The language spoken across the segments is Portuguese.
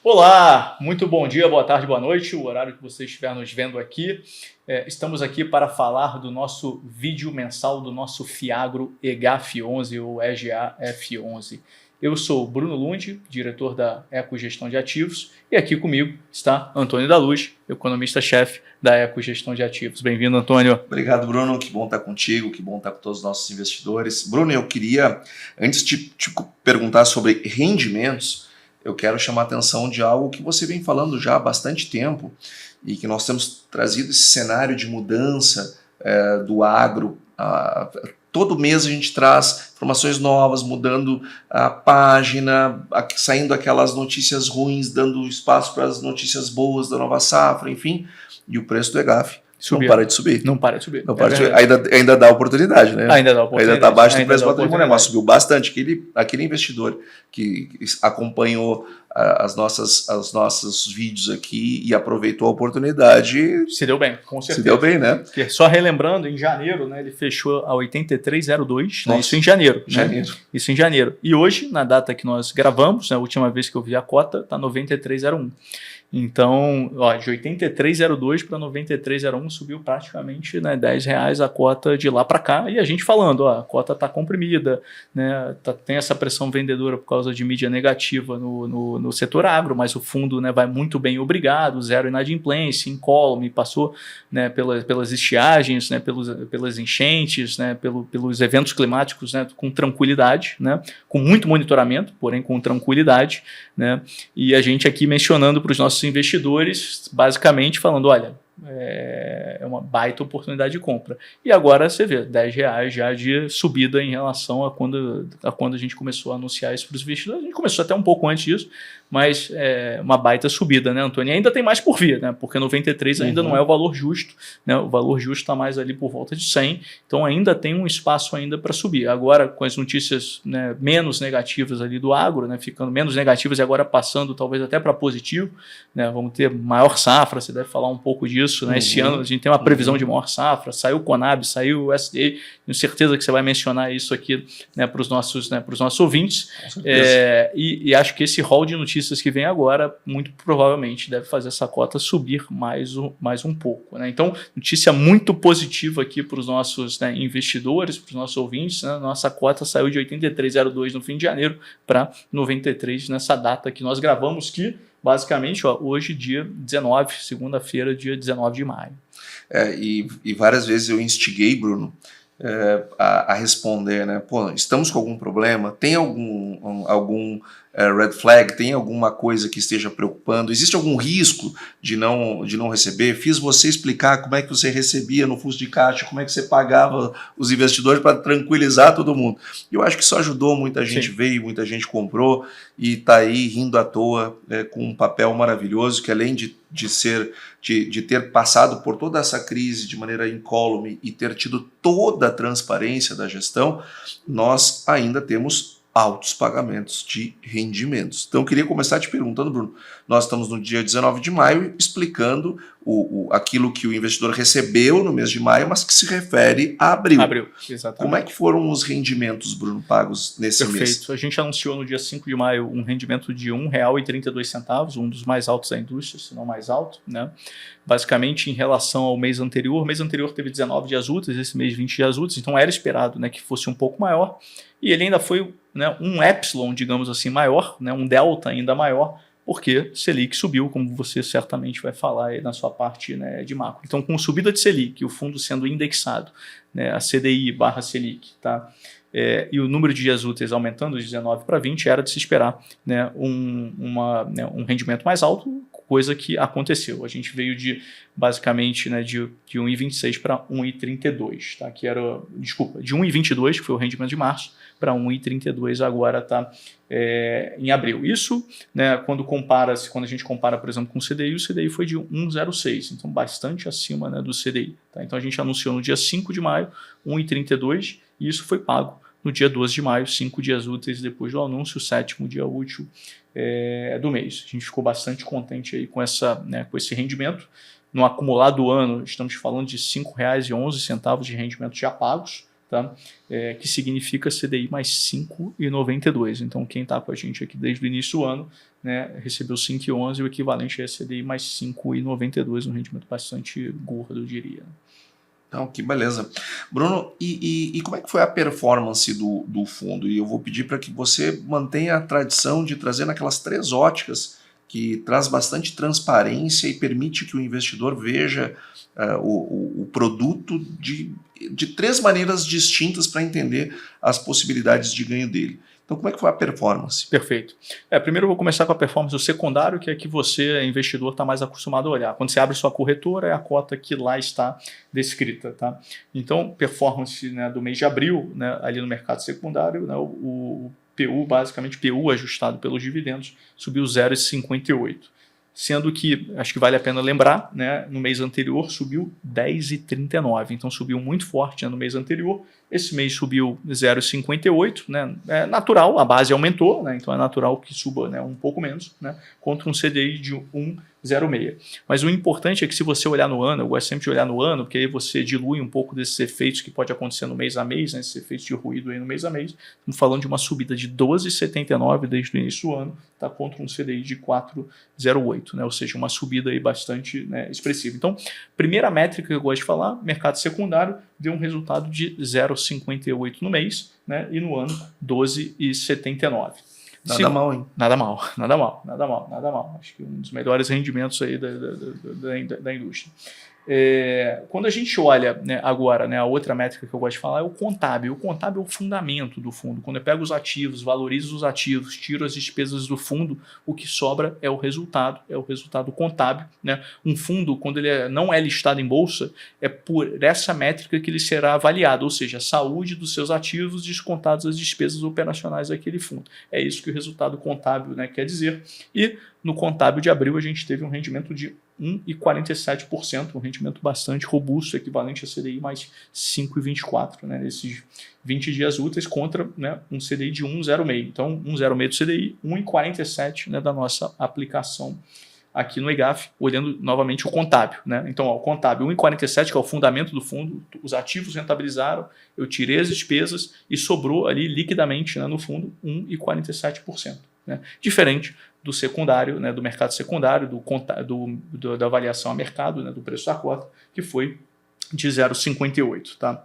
Olá, muito bom dia, boa tarde, boa noite, o horário que você estiver nos vendo aqui. Estamos aqui para falar do nosso vídeo mensal do nosso Fiagro EGAF11 ou EGAF11. Eu sou Bruno Lund, diretor da Ecogestão de Ativos, e aqui comigo está Antônio da Luz, economista-chefe da Ecogestão de Ativos. Bem-vindo, Antônio. Obrigado, Bruno. Que bom estar contigo, que bom estar com todos os nossos investidores. Bruno, eu queria, antes de te perguntar sobre rendimentos, eu quero chamar a atenção de algo que você vem falando já há bastante tempo e que nós temos trazido esse cenário de mudança do agro. Todo mês a gente traz informações novas, mudando a página, saindo aquelas notícias ruins, dando espaço para as notícias boas da nova safra, enfim, e o preço do EGAF não para de subir. Não para de subir. Não para de subir. Ainda dá oportunidade, né? Ainda dá oportunidade. Ainda está abaixo do preço patrimonial, mas subiu bastante. Aquele investidor que acompanhou os nossos vídeos aqui e aproveitou a oportunidade. Se deu bem, com certeza. Se deu bem, né? Porque, só relembrando, em janeiro, né, ele fechou a 83,02, né, isso em janeiro. Né? Isso em janeiro. E hoje, na data que nós gravamos, né, a última vez que eu vi a cota, está 93,01. Então, ó, de 83,02 para 93,01 subiu praticamente, né, R$10 a cota de lá para cá. E a gente falando, ó, a cota está comprimida, né, tem essa pressão vendedora por causa de mídia negativa no setor agro, mas o fundo, né, vai muito bem, obrigado, zero inadimplência, incólume, passou, né, pelas estiagens, né, pelas enchentes, né, pelos eventos climáticos, né, com tranquilidade, né, com muito monitoramento, porém com tranquilidade, né, e a gente aqui mencionando para os nossos investidores, basicamente falando, olha, é uma baita oportunidade de compra. E agora você vê, R$10 já de subida em relação a quando a gente começou a anunciar isso para os investidores. A gente começou até um pouco antes disso, mas é uma baita subida, né, Antônio? E ainda tem mais por vir, né? Porque 93 ainda não é o valor justo, né? O valor justo está mais ali por volta de 100, então ainda tem um espaço ainda para subir. Agora, com as notícias, né, menos negativas ali do agro, né, ficando menos negativas e agora passando talvez até para positivo, né? Vamos ter maior safra, você deve falar um pouco disso, né? Esse ano a gente tem uma previsão de maior safra, saiu o Conab, saiu o USDA, tenho certeza que você vai mencionar isso aqui, né, para os nossos ouvintes, e acho que esse rol de notícias que vem agora, muito provavelmente deve fazer essa cota subir mais um pouco, né? Então, notícia muito positiva aqui para os nossos, né, investidores, para os nossos ouvintes, né? Nossa cota saiu de 83,02 no fim de janeiro para 93 nessa data que nós gravamos, que basicamente, ó, hoje, dia 19, segunda-feira, dia 19 de maio. E várias vezes eu instiguei, Bruno, a responder, né? Pô, estamos com algum problema? Tem algum red flag? Tem alguma coisa que esteja preocupando? Existe algum risco de não receber? Fiz você explicar como é que você recebia no fluxo de caixa, como é que você pagava os investidores para tranquilizar todo mundo. Eu acho que isso ajudou, muita gente veio, muita gente comprou e está aí rindo à toa, com um papel maravilhoso que, além de ter passado por toda essa crise de maneira incólume e ter tido toda a transparência da gestão, nós ainda temos altos pagamentos de rendimentos. Então eu queria começar te perguntando, Bruno, nós estamos no dia 19 de maio explicando aquilo que o investidor recebeu no mês de maio, mas que se refere a abril. Abril, exatamente. Como é que foram os rendimentos, Bruno, pagos nesse mês? Perfeito. A gente anunciou no dia 5 de maio um rendimento de R$1,32, um dos mais altos da indústria, se não mais alto, né? Basicamente, em relação ao mês anterior, teve 19 dias úteis, esse mês 20 dias úteis, então era esperado, né, que fosse um pouco maior, e ele ainda foi, né, um epsilon, digamos assim, maior, né, um delta ainda maior, porque Selic subiu, como você certamente vai falar aí na sua parte, né, de macro. Então, com subida de Selic, o fundo sendo indexado, né, a CDI/Selic, tá? E o número de dias úteis aumentando de 19 para 20, era de se esperar, né, um rendimento mais alto, coisa que aconteceu. A gente veio de, basicamente, né, de 1,26 para 1,32, tá? De 1,22, que foi o rendimento de março, para 1,32 agora está em abril. Isso, né, quando a gente compara, por exemplo, com o CDI foi de 1,06, então bastante acima, né, do CDI. Tá? Então a gente anunciou no dia 5 de maio 1,32 e isso foi pago no dia 12 de maio, 5 dias úteis depois do anúncio, o 7º dia útil do mês. A gente ficou bastante contente aí com esse rendimento. No acumulado do ano, estamos falando de R$ 5,11 de rendimento já pagos, tá? Que significa CDI mais 5,92. Então, quem está com a gente aqui desde o início do ano, né, recebeu 5,11, o equivalente a CDI mais 5,92, um rendimento bastante gordo, eu diria. Então, que beleza. Bruno, e como é que foi a performance do fundo? E eu vou pedir para que você mantenha a tradição de trazer naquelas 3 óticas que traz bastante transparência e permite que o investidor veja o produto de 3 maneiras distintas para entender as possibilidades de ganho dele. Então, como é que foi a performance? Perfeito. Primeiro eu vou começar com a performance do secundário, que é que você, investidor, está mais acostumado a olhar. Quando você abre sua corretora, é a cota que lá está descrita. Tá? Então, performance, né, do mês de abril, né, ali no mercado secundário, né, o PU, basicamente PU ajustado pelos dividendos, subiu 0,58. Sendo que, acho que vale a pena lembrar, né, no mês anterior subiu 10,39, então subiu muito forte, né, no mês anterior. Esse mês subiu 0,58, né, é natural, a base aumentou, né, então é natural que suba, né, um pouco menos, né, contra um CDI de 1,06. Mas o importante é que se você olhar no ano, eu gosto sempre de olhar no ano, porque aí você dilui um pouco desses efeitos que pode acontecer no mês a mês, né, esses efeitos de ruído aí no mês a mês. Estamos falando de uma subida de 12,79 desde o início do ano, tá, contra um CDI de 4,08, né, ou seja, uma subida aí bastante, né, expressiva. Então, primeira métrica que eu gosto de falar, mercado secundário, deu um resultado de 0,58 no mês, né, e no ano 12,79. Nada mal, hein? Nada mal. Acho que um dos melhores rendimentos aí da indústria. Quando a gente olha, né, agora, né, a outra métrica que eu gosto de falar é o contábil. O contábil é o fundamento do fundo. Quando eu pego os ativos, valorizo os ativos, tiro as despesas do fundo, o que sobra é o resultado contábil. Né? Um fundo, quando ele não é listado em bolsa, é por essa métrica que ele será avaliado, ou seja, a saúde dos seus ativos descontados as despesas operacionais daquele fundo. É isso que o resultado contábil, né, quer dizer. E no contábil de abril a gente teve um rendimento de 1,47%, um rendimento bastante robusto, equivalente a CDI mais 5,24, né, nesses 20 dias úteis, contra, né, um CDI de 1,06. Então, 1,06 do CDI, 1,47, né, da nossa aplicação aqui no EGAF, olhando novamente o contábil. Né? Então, ó, o contábil 1,47, que é o fundamento do fundo, os ativos rentabilizaram, eu tirei as despesas e sobrou ali liquidamente, né, no fundo 1,47%. Né? Diferente do secundário, né, do mercado secundário, da avaliação a mercado, né, do preço da cota, que foi de 0,58. Tá?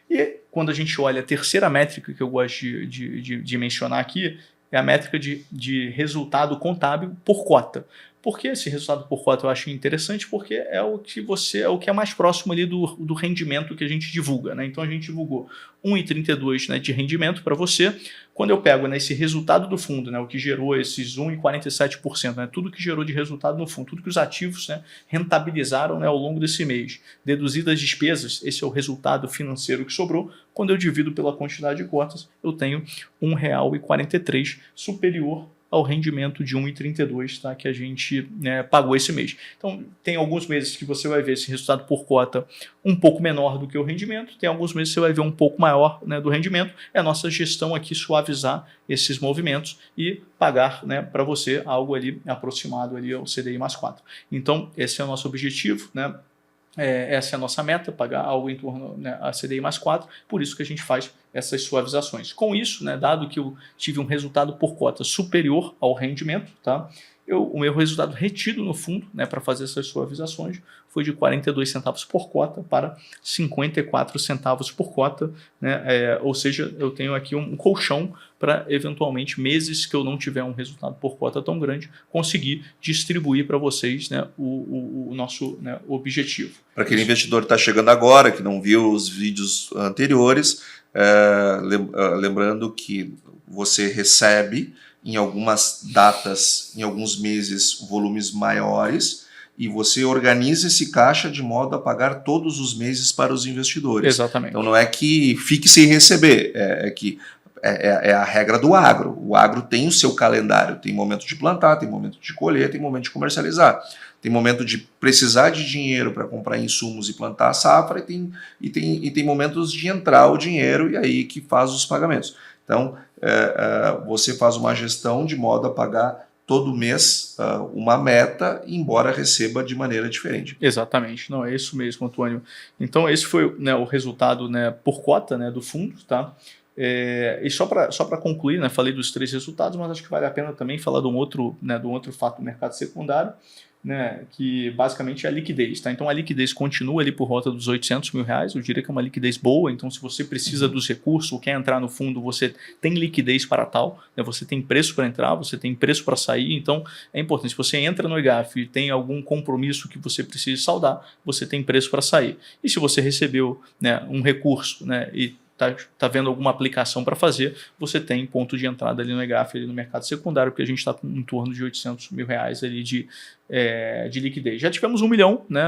E quando a gente olha a terceira métrica que eu gosto de mencionar aqui, é a métrica de resultado contábil por cota. Por que esse resultado por cota eu acho interessante? Porque é o que é mais próximo ali do rendimento que a gente divulga. Né? Então a gente divulgou 1,32, né, de rendimento para você. Quando eu pego, né, esse resultado do fundo, né, o que gerou esses 1,47%, né, tudo que gerou de resultado no fundo, tudo que os ativos, né, rentabilizaram, né, ao longo desse mês, deduzidas as despesas, esse é o resultado financeiro que sobrou. Quando eu divido pela quantidade de cotas, eu tenho R$ 1,43, superior ao rendimento de 1,32, tá, que a gente, né, pagou esse mês. Então, tem alguns meses que você vai ver esse resultado por cota um pouco menor do que o rendimento, tem alguns meses que você vai ver um pouco maior, né, do rendimento. É a nossa gestão aqui suavizar esses movimentos e pagar, né, para você algo ali aproximado ali ao CDI mais 4. Então, esse é o nosso objetivo, né? Essa é a nossa meta, pagar algo em torno, né, a CDI mais 4, por isso que a gente faz essas suavizações. Com isso, né, dado que eu tive um resultado por cota superior ao rendimento, tá, o meu resultado retido no fundo, né, para fazer essas suavizações foi de 42 centavos por cota para 54 centavos por cota, né, ou seja, eu tenho aqui um colchão para, eventualmente, meses que eu não tiver um resultado por cota tão grande, conseguir distribuir para vocês, né, o nosso, né, objetivo. Para aquele investidor que está chegando agora, que não viu os vídeos anteriores, lembrando que você recebe em algumas datas, em alguns meses, volumes maiores, e você organiza esse caixa de modo a pagar todos os meses para os investidores. Exatamente. Então não é que fique sem receber, é que é a regra do agro. O agro tem o seu calendário, tem momento de plantar, tem momento de colher, tem momento de comercializar. Tem momento de precisar de dinheiro para comprar insumos e plantar a safra, e tem momentos de entrar o dinheiro e aí que faz os pagamentos. Então, você faz uma gestão de modo a pagar todo mês uma meta, embora receba de maneira diferente. Exatamente, não, é isso mesmo, Antônio. Então, esse foi, né, o resultado, né, por cota, né, do fundo, tá? E só para concluir, né, falei dos 3 resultados, mas acho que vale a pena também falar de um outro fato do mercado secundário, né, que basicamente é a liquidez. Tá? Então a liquidez continua ali por volta dos R$800 mil, eu diria que é uma liquidez boa, então se você precisa dos recursos ou quer entrar no fundo, você tem liquidez para tal, né, você tem preço para entrar, você tem preço para sair, então é importante, se você entra no EGAF e tem algum compromisso que você precisa saldar, você tem preço para sair. E se você recebeu, né, um recurso, né, e está vendo alguma aplicação para fazer, você tem ponto de entrada ali no EGAF, ali no mercado secundário, porque a gente está com em torno de R$800 mil ali de liquidez. Já tivemos 1 milhão, né,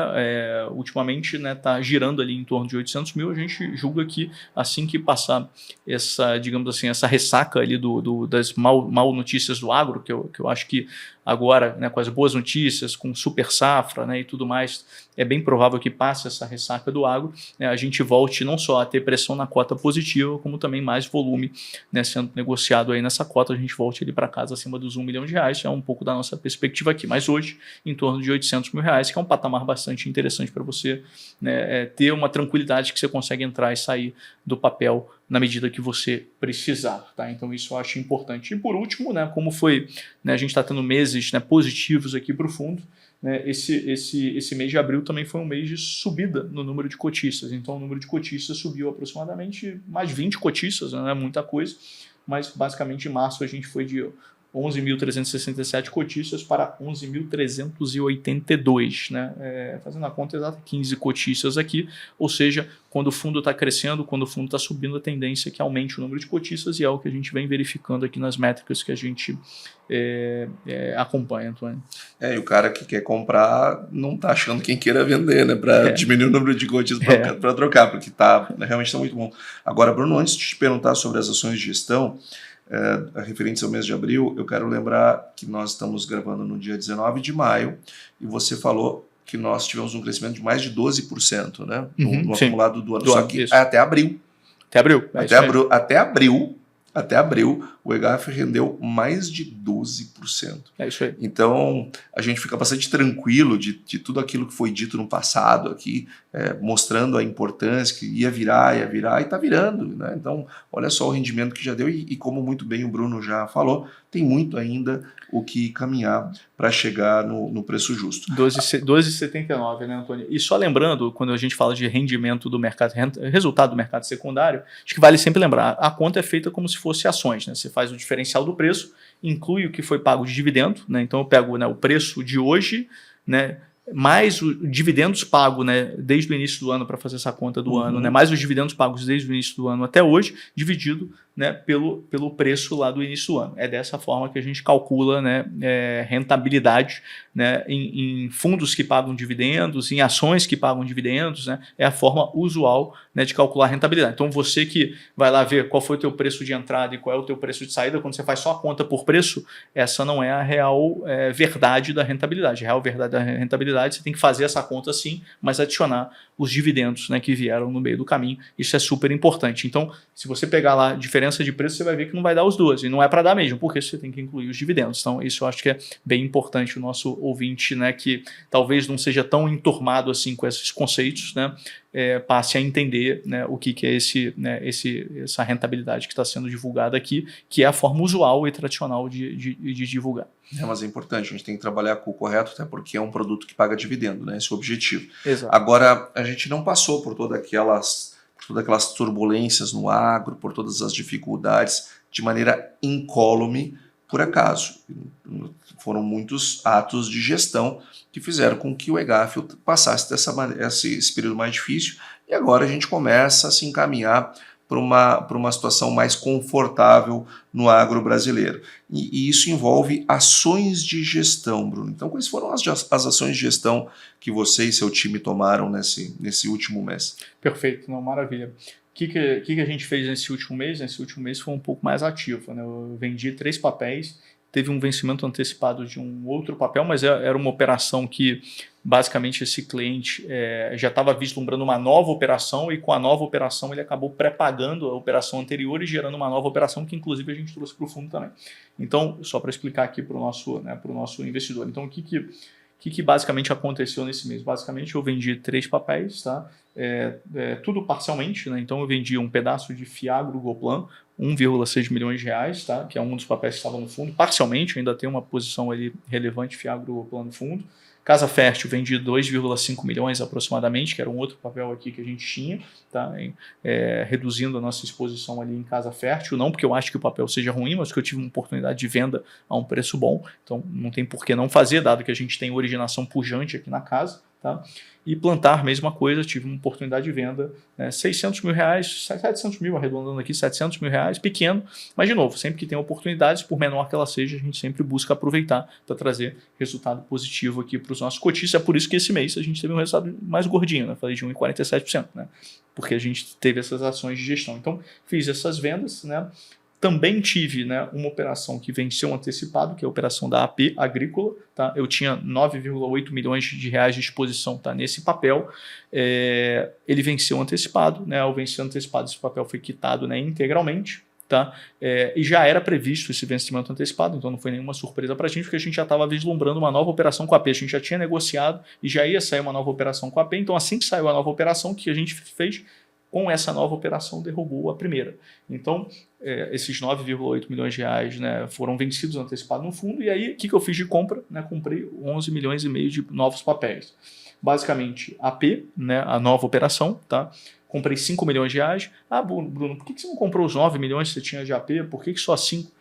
ultimamente, né, tá girando ali em torno de 800 mil, a gente julga que assim que passar essa, digamos assim, essa ressaca ali das mal notícias do agro, que eu acho que agora, né, com as boas notícias, com super safra, né, e tudo mais, é bem provável que passe essa ressaca do agro, né, a gente volte não só a ter pressão na cota positiva, como também mais volume, né, sendo negociado aí nessa cota, a gente volte ali para casa acima dos R$1 milhão, já é um pouco da nossa perspectiva aqui, mas hoje em torno de R$800 mil, que é um patamar bastante interessante para você, né, ter uma tranquilidade que você consegue entrar e sair do papel na medida que você precisar. Tá? Então isso eu acho importante. E por último, né, como foi, né, a gente está tendo meses, né, positivos aqui para o fundo, né, esse mês de abril também foi um mês de subida no número de cotistas. Então o número de cotistas subiu aproximadamente mais 20 cotistas, não é muita coisa, mas basicamente em março a gente foi de 11.367 cotistas para 11.382, né? Fazendo a conta exata, 15 cotistas aqui, ou seja, quando o fundo está crescendo, quando o fundo está subindo, a tendência é que aumente o número de cotistas, e é o que a gente vem verificando aqui nas métricas que a gente acompanha, Antônio. E o cara que quer comprar não está achando quem queira vender, né? Para diminuir o número de cotistas para trocar, porque realmente está muito bom. Agora, Bruno, antes de te perguntar sobre as ações de gestão, referentes ao mês de abril, eu quero lembrar que nós estamos gravando no dia 19 de maio e você falou que nós tivemos um crescimento de mais de 12%, né, no acumulado do ano. Só que até abril. Até abril, o EGAF rendeu mais de 12%. É isso aí. Então, a gente fica bastante tranquilo de tudo aquilo que foi dito no passado aqui, mostrando a importância que ia virar, e está virando. Né? Então, olha só o rendimento que já deu e como muito bem o Bruno já falou, tem muito ainda o que caminhar para chegar no preço justo. 12,79, né, Antônio? E só lembrando, quando a gente fala de rendimento do mercado, resultado do mercado secundário, acho que vale sempre lembrar, a conta é feita como se fosse ações, né? Você faz o diferencial do preço, inclui o que foi pago de dividendo, né? Então eu pego, né, o preço de hoje, né, mais os dividendos pagos, né, desde o início do ano, para fazer essa conta do ano, né, mais os dividendos pagos desde o início do ano até hoje, dividido, né, pelo preço lá do início do ano. É dessa forma que a gente calcula, né, rentabilidade, né, em fundos que pagam dividendos, em ações que pagam dividendos, né, é a forma usual, né, de calcular a rentabilidade. Então você que vai lá ver qual foi o teu preço de entrada e qual é o teu preço de saída, quando você faz só a conta por preço, essa não é a real verdade da rentabilidade. A real verdade da rentabilidade, você tem que fazer essa conta sim, mas adicionar os dividendos, né, que vieram no meio do caminho. Isso é super importante. Então, se você pegar lá a diferença de preço, você vai ver que não vai dar os 12, e não é para dar mesmo, porque você tem que incluir os dividendos. Então, isso eu acho que é bem importante o nosso ouvinte, né, que talvez não seja tão enturmado assim com esses conceitos, né, passe a entender, né, o que é essa rentabilidade que está sendo divulgada aqui, que é a forma usual e tradicional de divulgar. Mas é importante, a gente tem que trabalhar com o correto, até porque é um produto que paga dividendo, né? Esse é o objetivo. Exato. Agora, a gente não passou por todas aquelas turbulências no agro, por todas as dificuldades, de maneira incólume, por acaso. Foram muitos atos de gestão que fizeram com que o EGAF passasse esse período mais difícil, e agora a gente começa a se encaminhar para uma situação mais confortável no agro brasileiro. E isso envolve ações de gestão, Bruno. Então, quais foram as ações de gestão que você e seu time tomaram nesse último mês? Perfeito, não, maravilha. que a gente fez nesse último mês? Nesse último mês foi um pouco mais ativo, né? Eu vendi 3 papéis, teve um vencimento antecipado de um outro papel, mas era uma operação que basicamente esse cliente já estava vislumbrando uma nova operação e com a nova operação ele acabou pré-pagando a operação anterior e gerando uma nova operação que inclusive a gente trouxe para o fundo também. Então, só para explicar aqui para o nosso investidor. Então, o que basicamente aconteceu nesse mês? Basicamente eu vendi 3 papéis, tá? Tudo parcialmente, né? Então eu vendi um pedaço de Fiagro Goplan, 1,6 milhões de reais, tá? Que é um dos papéis que estava no fundo, parcialmente, ainda tem uma posição ali relevante Fiagro Goplan no fundo. Casa Fértil vendi 2,5 milhões aproximadamente, que era um outro papel aqui que a gente tinha, tá? Reduzindo a nossa exposição ali em Casa Fértil, não porque eu acho que o papel seja ruim, mas porque eu tive uma oportunidade de venda a um preço bom, então não tem por que não fazer, dado que a gente tem originação pujante aqui na casa, tá? E Plantar, mesma coisa, tive uma oportunidade de venda, né, 600 mil reais, 700 mil, arredondando aqui, 700 mil reais, pequeno, mas de novo, sempre que tem oportunidades, por menor que ela seja, a gente sempre busca aproveitar para trazer resultado positivo aqui para os nossos cotistas. É por isso que esse mês a gente teve um resultado mais gordinho, né? Falei de 1,47%, né? Porque a gente teve essas ações de gestão. Então, fiz essas vendas, né? Também tive, né, uma operação que venceu antecipado, que é a operação da AP Agrícola. Tá? Eu tinha 9,8 milhões de reais de exposição, tá, nesse papel. Ele venceu antecipado. Né? Ao vencer antecipado, esse papel foi quitado, né, integralmente. Tá? E já era previsto esse vencimento antecipado, então não foi nenhuma surpresa para a gente, porque a gente já estava vislumbrando uma nova operação com a AP. A gente já tinha negociado e já ia sair uma nova operação com a AP. Então, assim que saiu a nova operação, o que a gente fez? Com essa nova operação derrubou a primeira. Então, esses 9,8 milhões de reais, né, foram vencidos antecipados no fundo. E aí, o que eu fiz de compra? Né, comprei 11 milhões e meio de novos papéis. Basicamente, AP, né, a nova operação, tá? Comprei 5 milhões de reais. Ah, Bruno, por que você não comprou os 9 milhões que você tinha de AP? Por que só 5?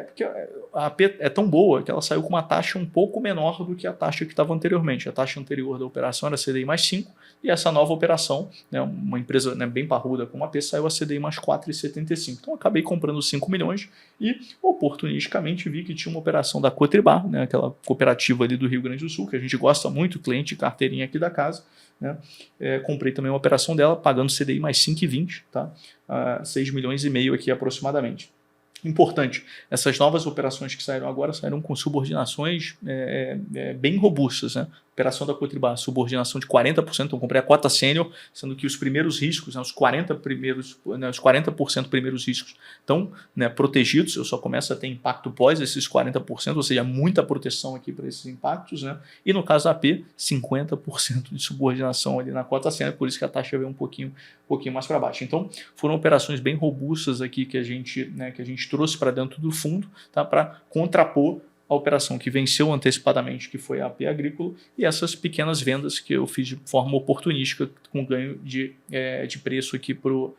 Porque a AP é tão boa que ela saiu com uma taxa um pouco menor do que a taxa que estava anteriormente. A taxa anterior da operação era CDI mais 5 e essa nova operação, né, uma empresa, né, bem parruda como a AP, saiu a CDI mais 4,75. Então, acabei comprando 5 milhões e, oportunisticamente, vi que tinha uma operação da Cotribá, né, aquela cooperativa ali do Rio Grande do Sul, que a gente gosta muito, cliente carteirinha aqui da casa. Né? Comprei também uma operação dela, pagando CDI mais 5,20, tá? 6 milhões e meio aqui aproximadamente. Importante, essas novas operações que saíram agora saíram com subordinações bem robustas. Né? Operação da Cotribá, subordinação de 40%, então comprei a cota sênior, sendo que os primeiros riscos, né, os 40% primeiros riscos estão, né, protegidos. Eu só começo a ter impacto pós esses 40%, ou seja, muita proteção aqui para esses impactos. Né? E no caso da AP, 50% de subordinação ali na cota sênior, por isso que a taxa veio um pouquinho mais para baixo. Então, foram operações bem robustas aqui que a gente trouxe para dentro do fundo, tá, para contrapor a operação que venceu antecipadamente, que foi a AP Agrícola, e essas pequenas vendas que eu fiz de forma oportunística com ganho de preço aqui para o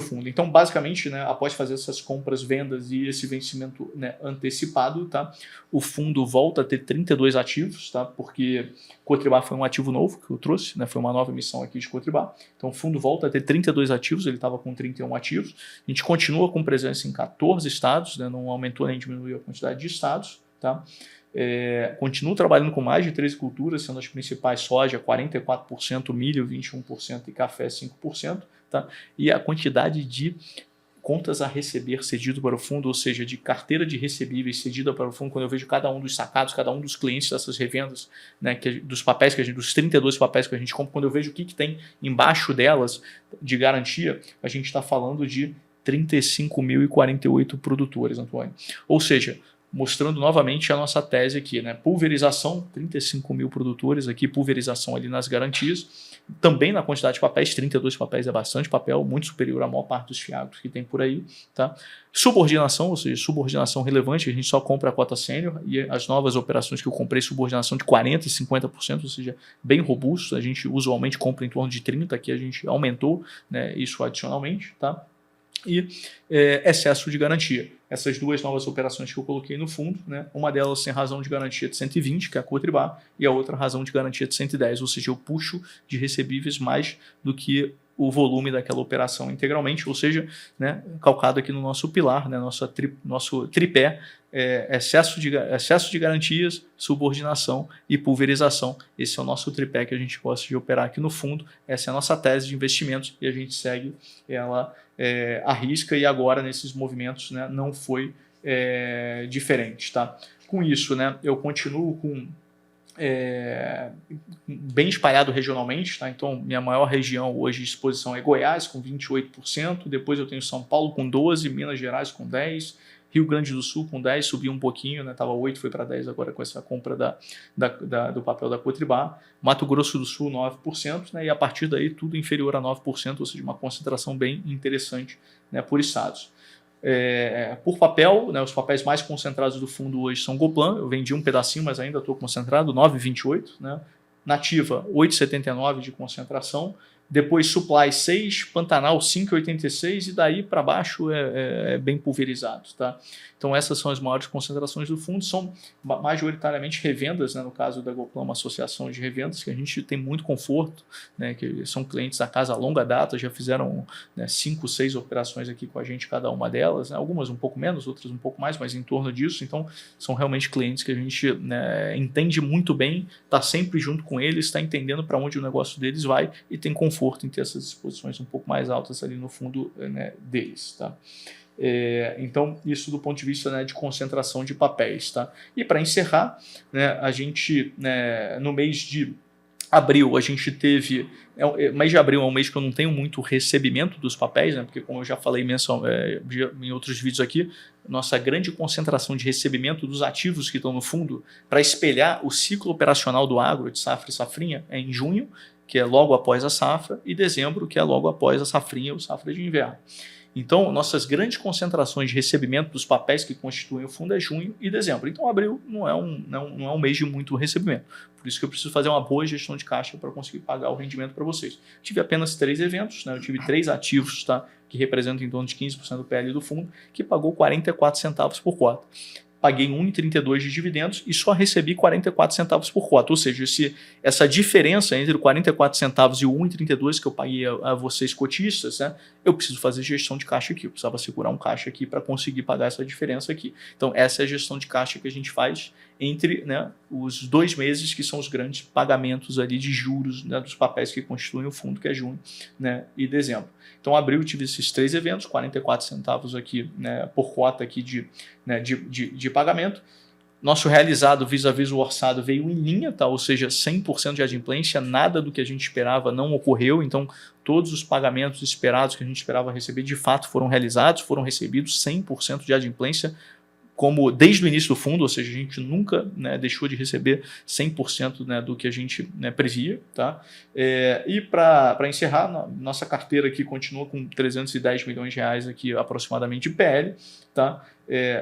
fundo. Então, basicamente, né, após fazer essas compras, vendas e esse vencimento, né, antecipado, tá, o fundo volta a ter 32 ativos, tá, porque Cotribá foi um ativo novo que eu trouxe, né, foi uma nova emissão aqui de Cotribá. Então, o fundo volta a ter 32 ativos, ele estava com 31 ativos. A gente continua com presença em 14 estados, né, não aumentou nem diminuiu a quantidade de estados. Tá? Continuo trabalhando com mais de 13 culturas, sendo as principais soja 44%, milho 21% e café 5%. Tá? E a quantidade de contas a receber cedido para o fundo, ou seja, de carteira de recebíveis cedida para o fundo, quando eu vejo cada um dos sacados, cada um dos clientes dessas revendas, né, dos papéis dos 32 papéis que a gente compra, quando eu vejo o que tem embaixo delas de garantia, a gente está falando de 35.048 produtores, Antônio. Ou seja, mostrando novamente a nossa tese aqui, né? Pulverização, 35 mil produtores aqui, pulverização ali nas garantias, também na quantidade de papéis, 32 papéis é bastante papel, muito superior à maior parte dos fiagros que tem por aí, tá? Subordinação, ou seja, subordinação relevante, a gente só compra a cota sênior e as novas operações que eu comprei, subordinação de 40% e 50%, ou seja, bem robusto, a gente usualmente compra em torno de 30%, aqui a gente aumentou, né, isso adicionalmente, tá? E excesso de garantia. Essas duas novas operações que eu coloquei no fundo, né, uma delas tem razão de garantia de 120, que é a Cotribá, e a outra razão de garantia de 110, ou seja, eu puxo de recebíveis mais do que o volume daquela operação integralmente, ou seja, né, calcado aqui no nosso pilar, né, nosso tripé, excesso de garantias, subordinação e pulverização. Esse é o nosso tripé que a gente gosta de operar aqui no fundo. Essa é a nossa tese de investimentos e a gente segue ela à risca, e agora nesses movimentos, né, não foi diferente. Tá? Com isso, né, eu continuo com bem espalhado regionalmente, tá? Então minha maior região hoje de exposição é Goiás, com 28%, depois eu tenho São Paulo com 12%, Minas Gerais com 10%, Rio Grande do Sul com 10%, subiu um pouquinho, né? Tava 8%, foi para 10% agora com essa compra do papel da Cotribá, Mato Grosso do Sul 9%, né? E a partir daí tudo inferior a 9%, ou seja, uma concentração bem interessante, né, por estados. Por papel, né, os papéis mais concentrados do fundo hoje são Goplan, eu vendi um pedacinho, mas ainda estou concentrado, 9,28, né? Nativa 8,79 de concentração, depois Supply 6, Pantanal 5,86 e daí para baixo é bem pulverizado. Tá? Então essas são as maiores concentrações do fundo, são majoritariamente revendas, né? No caso da Goplan, uma associação de revendas que a gente tem muito conforto, né? Que são clientes da casa a longa data, já fizeram, né, 5, 6 operações aqui com a gente, cada uma delas, né? Algumas um pouco menos, outras um pouco mais, mas em torno disso. Então são realmente clientes que a gente, né, entende muito bem, está sempre junto com eles, está entendendo para onde o negócio deles vai e tem conforto em ter essas exposições um pouco mais altas ali no fundo, né, deles. Tá? Então, isso do ponto de vista, né, de concentração de papéis. Tá? E para encerrar, né, a gente, né, no mês de abril, a gente teve... mês de abril é um mês que eu não tenho muito recebimento dos papéis, né, porque, como eu já falei em outros vídeos aqui, nossa grande concentração de recebimento dos ativos que estão no fundo para espelhar o ciclo operacional do agro, de safra e safrinha, é em junho, que é logo após a safra, e dezembro, que é logo após a safrinha ou safra de inverno. Então, nossas grandes concentrações de recebimento dos papéis que constituem o fundo é junho e dezembro. Então, abril não é um mês de muito recebimento. Por isso que eu preciso fazer uma boa gestão de caixa para conseguir pagar o rendimento para vocês. Tive apenas 3 eventos, né? Eu tive 3 ativos, tá? Que representam em torno de 15% do PL do fundo, que pagou 44 centavos por cota. Paguei 1,32 de dividendos e só recebi 44 centavos por cota. Ou seja, essa diferença entre o 44 centavos e o 1,32 que eu paguei a vocês cotistas, né, eu preciso fazer gestão de caixa aqui. Eu precisava segurar um caixa aqui para conseguir pagar essa diferença aqui. Então, essa é a gestão de caixa que a gente faz entre, né, os 2 meses que são os grandes pagamentos ali de juros, né, dos papéis que constituem o fundo, que é junho, né, e dezembro. Então, abril eu tive esses 3 eventos, 44 centavos aqui, né, por cota aqui de pagamento. Nosso realizado vis-a-vis o orçado veio em linha, tá? Ou seja, 100% de adimplência, nada do que a gente esperava não ocorreu. Então, todos os pagamentos esperados que a gente esperava receber, de fato, foram realizados, foram recebidos 100% de adimplência, como desde o início do fundo, ou seja, a gente nunca, né, deixou de receber 100%, né, do que a gente, né, previa. Tá? E para encerrar, nossa carteira aqui continua com 310 milhões de reais aqui, aproximadamente, de PL. Tá?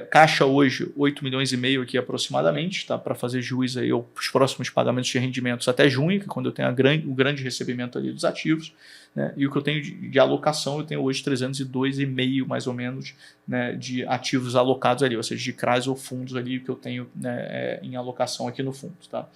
Caixa hoje, 8 milhões e meio aqui aproximadamente, tá? Para fazer juiz aí aos próximos pagamentos de rendimentos até junho, que é quando eu tenho o grande recebimento ali dos ativos. Né? E o que eu tenho de alocação, eu tenho hoje 302,5 mais ou menos, né, de ativos alocados ali, ou seja, de CRAs ou fundos ali que eu tenho, né, em alocação aqui no fundo. Tá?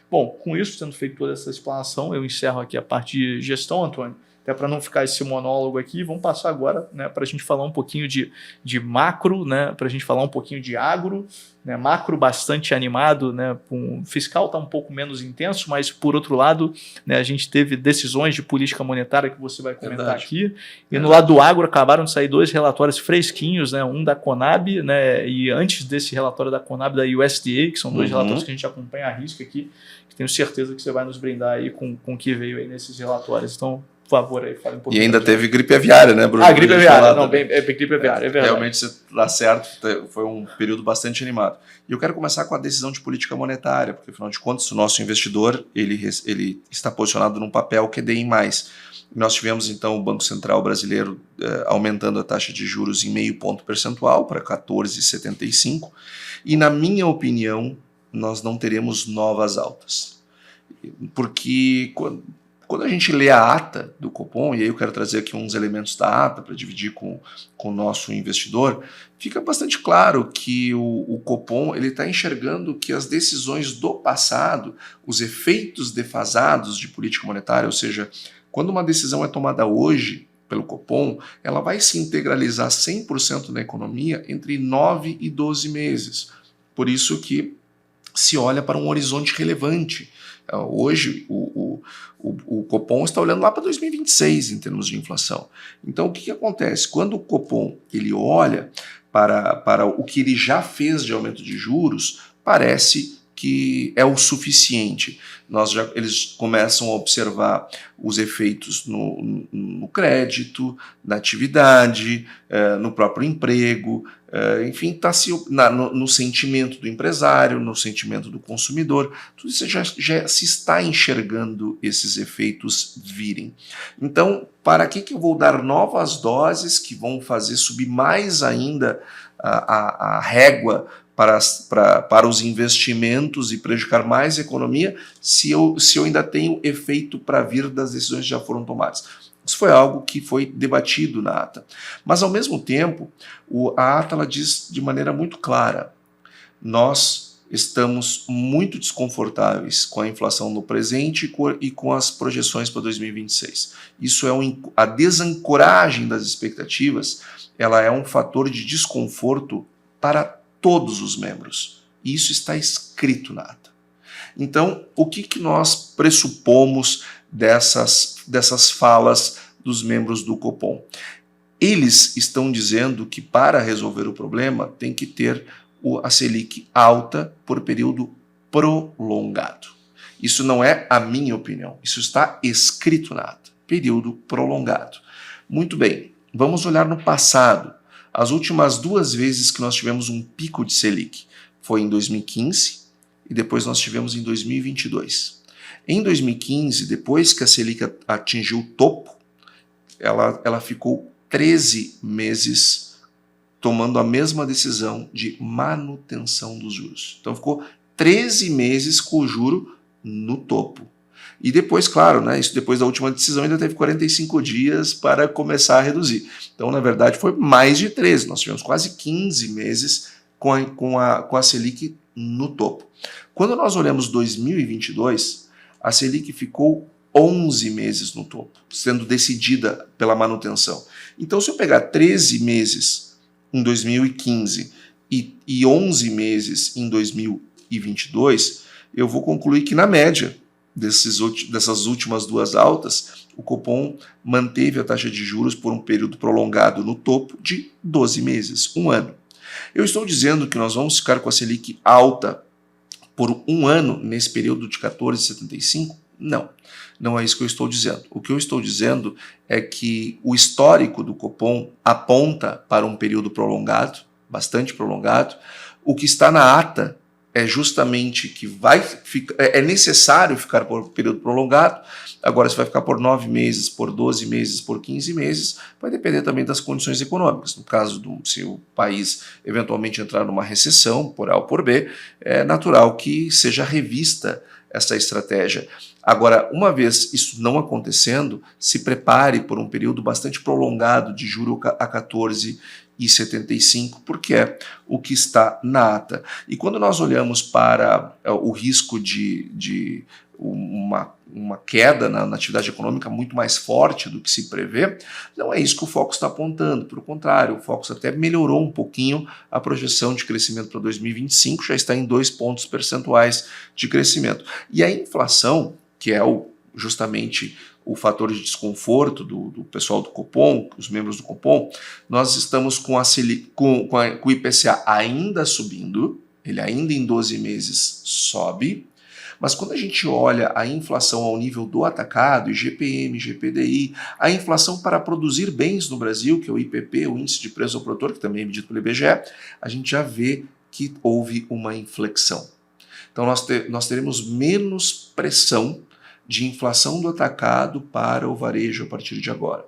Bom, com isso, tendo feito toda essa explanação, eu encerro aqui a parte de gestão, Antônio. Até para não ficar esse monólogo aqui, vamos passar agora, né, para a gente falar um pouquinho de macro, né, para a gente falar um pouquinho de agro, né, macro bastante animado, né, o fiscal está um pouco menos intenso, mas por outro lado, né, a gente teve decisões de política monetária que você vai comentar aqui, e no lado do agro acabaram de sair 2 relatórios fresquinhos, né, um da Conab, né, e antes desse relatório da Conab da USDA, que são 2 relatórios que a gente acompanha a risco aqui, que tenho certeza que você vai nos brindar aí com o que veio aí nesses relatórios. Então, por favor, aí, fale um pouquinho. E ainda teve gripe aviária, né, Bruno? Gripe aviária, não, gripe aviária, é verdade. Realmente você está certo, foi um período bastante animado. E eu quero começar com a decisão de política monetária, porque afinal de contas o nosso investidor ele está posicionado num papel QDI+. Nós tivemos então o Banco Central brasileiro aumentando a taxa de juros em 0,5 ponto percentual para 14,75, e na minha opinião nós não teremos novas altas. Porque quando a gente lê a ata do Copom, e aí eu quero trazer aqui uns elementos da ata para dividir com o nosso investidor, fica bastante claro que o Copom está enxergando que as decisões do passado, os efeitos defasados de política monetária, ou seja, Quando uma decisão é tomada hoje pelo Copom, ela vai se integralizar 100% na economia entre 9 e 12 meses. Por isso que se olha para um horizonte relevante. Hoje, o Copom está olhando lá para 2026 em termos de inflação. Então, o que acontece? Quando o Copom ele olha para o que ele já fez de aumento de juros, parece que é o suficiente. Eles começam a observar os efeitos no crédito, na atividade, no próprio emprego, enfim, está no sentimento do empresário, no sentimento do consumidor. Tudo isso já se está enxergando esses efeitos virem. Então, para que eu vou dar novas doses que vão fazer subir mais ainda a régua para os investimentos e prejudicar mais a economia se eu ainda tenho efeito para vir das decisões que já foram tomadas? Isso foi algo que foi debatido na ata. Mas, ao mesmo tempo, a ata ela diz de maneira muito clara: nós estamos muito desconfortáveis com a inflação no presente e com as projeções para 2026. Isso é a desancoragem das expectativas, ela é um fator de desconforto para todos os membros. E isso está escrito na ata. Então, o que nós pressupomos dessas falas dos membros do Copom? Eles estão dizendo que para resolver o problema tem que ter a Selic alta por período prolongado. Isso não é a minha opinião, isso está escrito na ata. Período prolongado. Muito bem, vamos olhar no passado. As últimas 2 vezes que nós tivemos um pico de Selic foi em 2015 e depois nós tivemos em 2022. Em 2015, depois que a Selic atingiu o topo, ela ficou 13 meses tomando a mesma decisão de manutenção dos juros. Então ficou 13 meses com o juro no topo. E depois, claro, né, isso depois da última decisão ainda teve 45 dias para começar a reduzir. Então, na verdade, foi mais de 13. Nós tivemos quase 15 meses com a Selic no topo. Quando nós olhamos 2022, a Selic ficou 11 meses no topo, sendo decidida pela manutenção. Então, se eu pegar 13 meses em 2015 e 11 meses em 2022, eu vou concluir que, na média, dessas últimas 2 altas, o Copom manteve a taxa de juros por um período prolongado no topo de 12 meses, 1 ano. Eu estou dizendo que nós vamos ficar com a Selic alta por 1 ano nesse período de 14,75? Não, não é isso que eu estou dizendo. O que eu estou dizendo é que o histórico do Copom aponta para um período prolongado, bastante prolongado. O que está na ata é justamente que é necessário ficar por um período prolongado. Agora, se vai ficar por 9 meses, por 12 meses, por 15 meses, vai depender também das condições econômicas. No caso, se o país eventualmente entrar numa recessão, por A ou por B, é natural que seja revista essa estratégia. Agora, uma vez isso não acontecendo, se prepare por um período bastante prolongado de juro a 14,75, porque é o que está na ata. E quando nós olhamos para o risco de uma queda na atividade econômica muito mais forte do que se prevê, não é isso que o Focus está apontando. Pelo contrário, o Focus até melhorou um pouquinho a projeção de crescimento para 2025, já está em 2 pontos percentuais de crescimento. E a inflação, que é justamente o fator de desconforto do pessoal do Copom, os membros do Copom, nós estamos com o IPCA ainda subindo, ele ainda em 12 meses sobe, mas quando a gente olha a inflação ao nível do atacado, IGPM, GPDI, a inflação para produzir bens no Brasil, que é o IPP, o Índice de Preço ao Produtor, que também é medido pelo IBGE, a gente já vê que houve uma inflexão. Então nós teremos menos pressão de inflação do atacado para o varejo a partir de agora.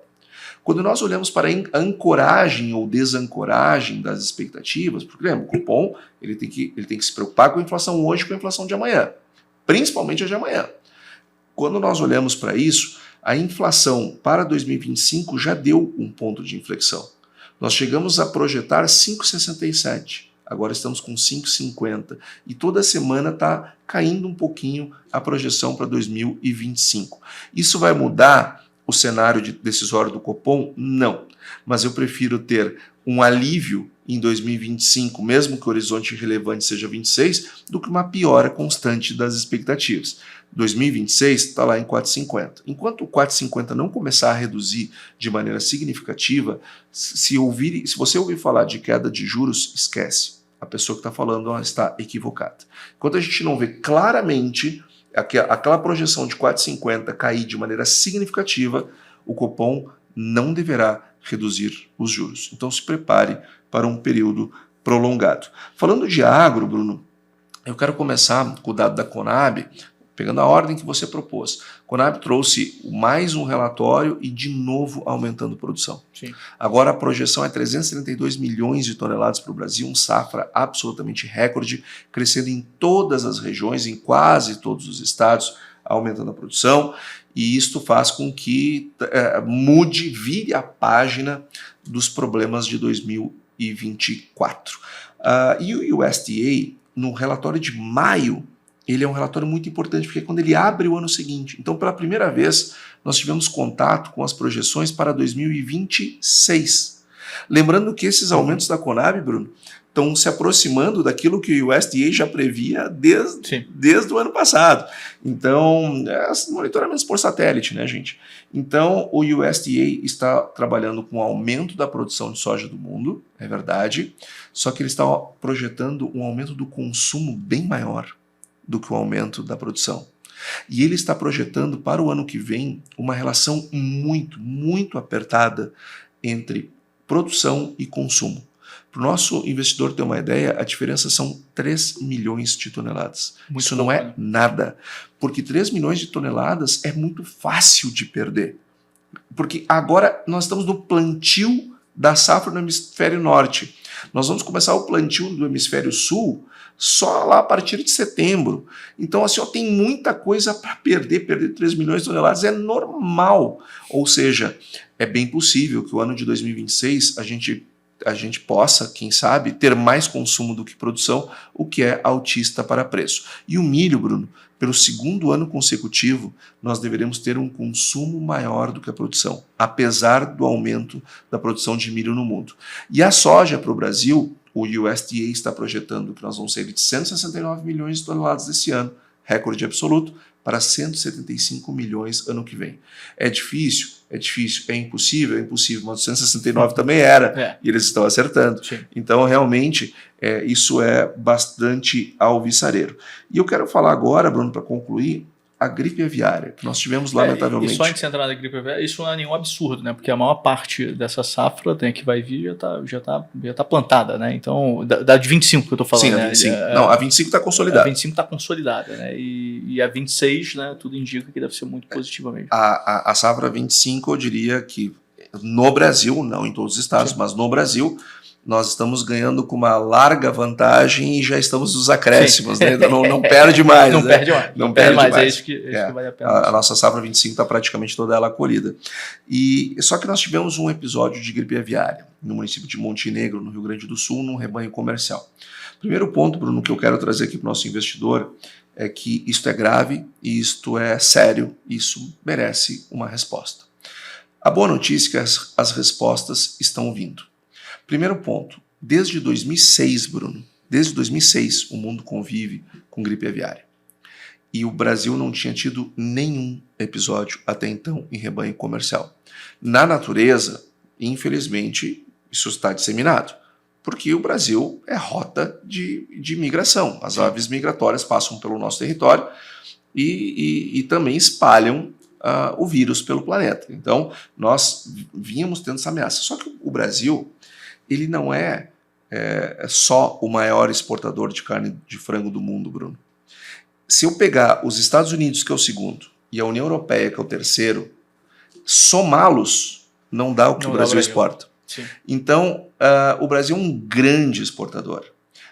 Quando nós olhamos para a ancoragem ou desancoragem das expectativas, porque lembra, o Copom ele tem que se preocupar com a inflação hoje e com a inflação de amanhã, principalmente a de amanhã. Quando nós olhamos para isso, a inflação para 2025 já deu um ponto de inflexão. Nós chegamos a projetar 5,67. Agora estamos com 5,50 e toda semana está caindo um pouquinho a projeção para 2025. Isso vai mudar o cenário decisório do Copom? Não. Mas eu prefiro ter um alívio em 2025, mesmo que o horizonte relevante seja 26, do que uma piora constante das expectativas. 2026 está lá em 4,50. Enquanto o 4,50 não começar a reduzir de maneira significativa, se você ouvir falar de queda de juros, esquece. A pessoa que está falando está equivocada. Enquanto a gente não vê claramente aquela projeção de 4,50 cair de maneira significativa, o Copom não deverá reduzir os juros. Então se prepare para um período prolongado. Falando de agro, Bruno, eu quero começar com o dado da Conab, pegando a ordem que você propôs. A Conab trouxe mais um relatório e de novo aumentando produção. Sim. Agora a projeção é 332 milhões de toneladas para o Brasil, um safra absolutamente recorde, crescendo em todas as regiões, em quase todos os estados, aumentando a produção. E isto faz com que vire a página dos problemas de 2024. E o USDA, no relatório de maio, ele é um relatório muito importante, porque é quando ele abre o ano seguinte. Então, pela primeira vez, nós tivemos contato com as projeções para 2026. Lembrando que esses aumentos da Conab, Bruno, estão se aproximando daquilo que o USDA já previa desde o ano passado. Então, monitoramentos por satélite, né, gente? Então, o USDA está trabalhando com o aumento da produção de soja do mundo, é verdade, só que ele está projetando um aumento do consumo bem maior do que o aumento da produção. E ele está projetando para o ano que vem uma relação muito, muito apertada entre produção e consumo. Para o nosso investidor ter uma ideia, a diferença são 3 milhões de toneladas. Muito Isso pouco, não é né? nada, porque 3 milhões de toneladas é muito fácil de perder. Porque agora nós estamos no plantio da safra no hemisfério norte. Nós vamos começar o plantio do hemisfério sul só lá a partir de setembro. Então, assim, tem muita coisa para perder. Perder 3 milhões de toneladas é normal. Ou seja, é bem possível que o ano de 2026 a gente possa, quem sabe, ter mais consumo do que produção, o que é altista para preço. E o milho, Bruno, pelo segundo ano consecutivo, nós deveremos ter um consumo maior do que a produção, apesar do aumento da produção de milho no mundo. E a soja para o Brasil, o USDA está projetando que nós vamos sair de 169 milhões de toneladas desse ano, recorde absoluto, para 175 milhões ano que vem. É difícil, é impossível, mas 169 também era, e eles estão acertando. Sim. Então, realmente, isso é bastante alvissareiro. E eu quero falar agora, Bruno, para concluir, a gripe aviária, que nós tivemos lamentavelmente. E só antes de entrar na gripe aviária, isso não é nenhum absurdo, né? Porque a maior parte dessa safra que vai vir já tá plantada, né? Então, da de 25 que eu tô falando. Sim, a 25. Não, a 25 está consolidada. A 25 está consolidada, né? E a 26, né? Tudo indica que deve ser muito positiva mesmo. A safra 25, eu diria que no Brasil, não em todos os estados, sim, mas no Brasil, nós estamos ganhando com uma larga vantagem e já estamos nos acréscimos, né? Então não perde mais. Não, né? perde mais. Não perde mais. É isso que vale a pena. A nossa safra 25 está praticamente toda ela colhida. Só que nós tivemos um episódio de gripe aviária no município de Montenegro, no Rio Grande do Sul, num rebanho comercial. Primeiro ponto, Bruno, que eu quero trazer aqui para o nosso investidor é que isto é grave, isto é sério, isso merece uma resposta. A boa notícia é que as respostas estão vindo. Primeiro ponto, desde 2006, Bruno, desde 2006 o mundo convive com gripe aviária. E o Brasil não tinha tido nenhum episódio até então em rebanho comercial. Na natureza, infelizmente, isso está disseminado, porque o Brasil é rota de migração. As aves migratórias passam pelo nosso território e também espalham o vírus pelo planeta. Então, nós vínhamos tendo essa ameaça. Só que o Brasil, ele não é só o maior exportador de carne de frango do mundo, Bruno. Se eu pegar os Estados Unidos, que é o segundo, e a União Europeia, que é o terceiro, somá-los não dá o que o Brasil exporta. Sim. Então, o Brasil é um grande exportador.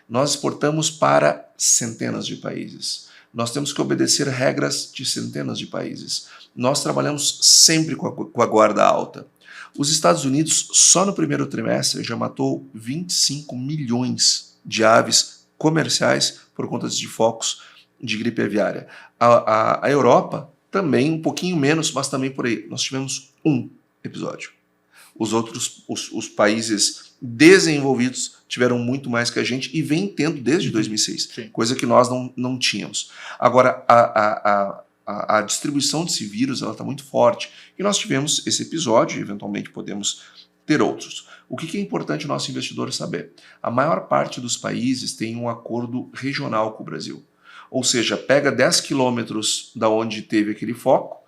Nós exportamos para centenas de países. Nós temos que obedecer regras de centenas de países. Nós trabalhamos sempre com a guarda alta. Os Estados Unidos, só no primeiro trimestre, já matou 25 milhões de aves comerciais por conta de focos de gripe aviária. A Europa também um pouquinho menos, mas também por aí. Nós tivemos um episódio. Os outros, os países desenvolvidos tiveram muito mais que a gente e vem tendo desde 2006, Sim. coisa que nós não tínhamos. Agora, a distribuição desse vírus está muito forte e nós tivemos esse episódio, eventualmente podemos ter outros. O que é importante o nosso investidor saber? A maior parte dos países tem um acordo regional com o Brasil. Ou seja, pega 10 quilômetros da onde teve aquele foco,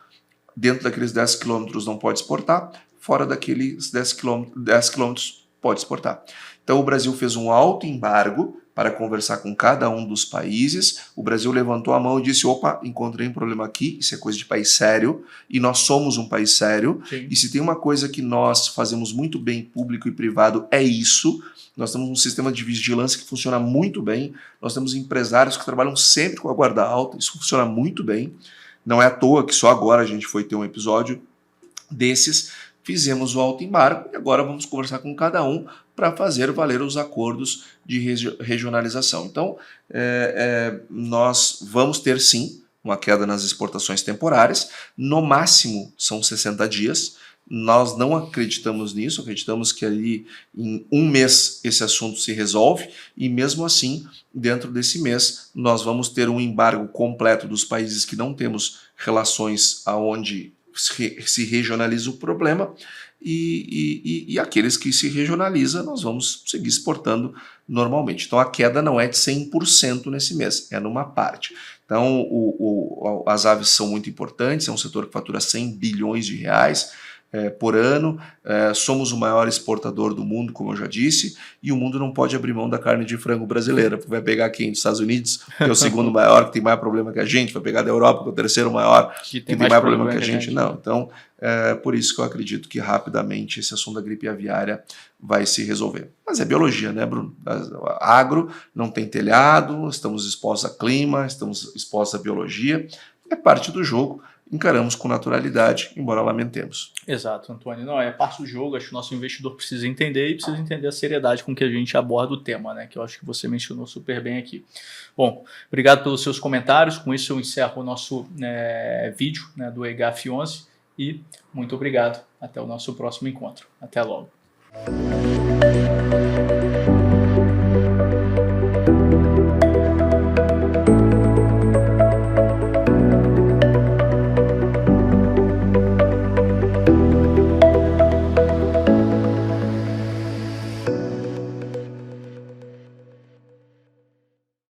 dentro daqueles 10 quilômetros não pode exportar, fora daqueles 10 quilômetros pode exportar. Então o Brasil fez um alto embargo para conversar com cada um dos países. O Brasil levantou a mão e disse, opa, encontrei um problema aqui, isso é coisa de país sério, e nós somos um país sério. Sim. E se tem uma coisa que nós fazemos muito bem, público e privado, é isso. Nós temos um sistema de vigilância que funciona muito bem, nós temos empresários que trabalham sempre com a guarda alta, isso funciona muito bem. Não é à toa que só agora a gente foi ter um episódio desses, fizemos o alto embargo e agora vamos conversar com cada um para fazer valer os acordos de regionalização. Então, nós vamos ter sim uma queda nas exportações temporárias, no máximo são 60 dias, nós não acreditamos nisso, acreditamos que ali em um mês esse assunto se resolve e mesmo assim, dentro desse mês, nós vamos ter um embargo completo dos países que não temos relações aonde se regionaliza o problema e aqueles que se regionaliza nós vamos seguir exportando normalmente. Então a queda não é de 100% nesse mês, é numa parte. Então as aves são muito importantes, é um setor que fatura 100 bilhões de reais por ano, somos o maior exportador do mundo, como eu já disse, e o mundo não pode abrir mão da carne de frango brasileira, vai pegar quem? Dos Estados Unidos, que é o segundo maior, que tem mais problema que a gente, vai pegar da Europa, que é o terceiro maior, que tem mais problema que a gente. Não, então, por isso que eu acredito que rapidamente esse assunto da gripe aviária vai se resolver. Mas é biologia, né, Bruno? Agro, não tem telhado, estamos expostos a clima, estamos expostos à biologia, é parte do jogo. Encaramos com naturalidade, embora lamentemos. Exato, Antônio. Não, é parte do jogo, acho que o nosso investidor precisa entender e precisa entender a seriedade com que a gente aborda o tema, né? Que eu acho que você mencionou super bem aqui. Bom, obrigado pelos seus comentários. Com isso eu encerro o nosso vídeo, né, do EGAF11 e muito obrigado. Até o nosso próximo encontro. Até logo.